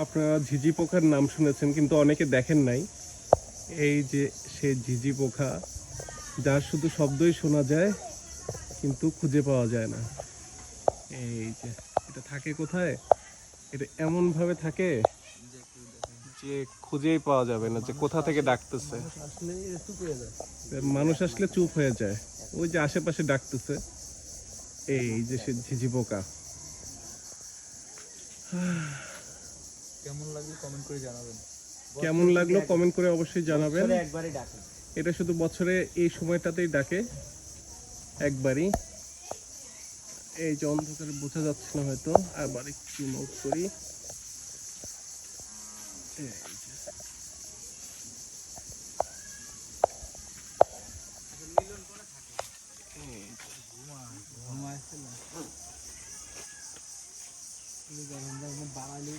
আপনারা ঝিঝি পোকার নাম শুনেছেন কিন্তু অনেকে দেখেন নাই। এই যে সে ঝিঝি পোকা, যার শুধু শব্দই শোনা যায় কিন্তু খুঁজে পাওয়া যায় না। এই যে এটা থাকে কোথায়, এটা এমন ভাবে থাকে যে খুঁজেই পাওয়া যাবে না যে কোথা থেকে ডাকতেছে। মানুষ আসলে চুপ হয়ে যায়, ওই যে আশেপাশে ডাকতেছে। এই যে সে ঝিঝি পোকা। কেমন লাগলো কমেন্ট করে জানাবেন। কেমন লাগলো কমেন্ট করে অবশ্যই জানাবেন। একবারই ডাকে, এটা শুধু বছরে এই সময়টাতেই ডাকে একবারই। এই যে অন্ধকারে বোঝা যাচ্ছে না হয়তো, আবার একটু নোট করি। এই যে বাঙালি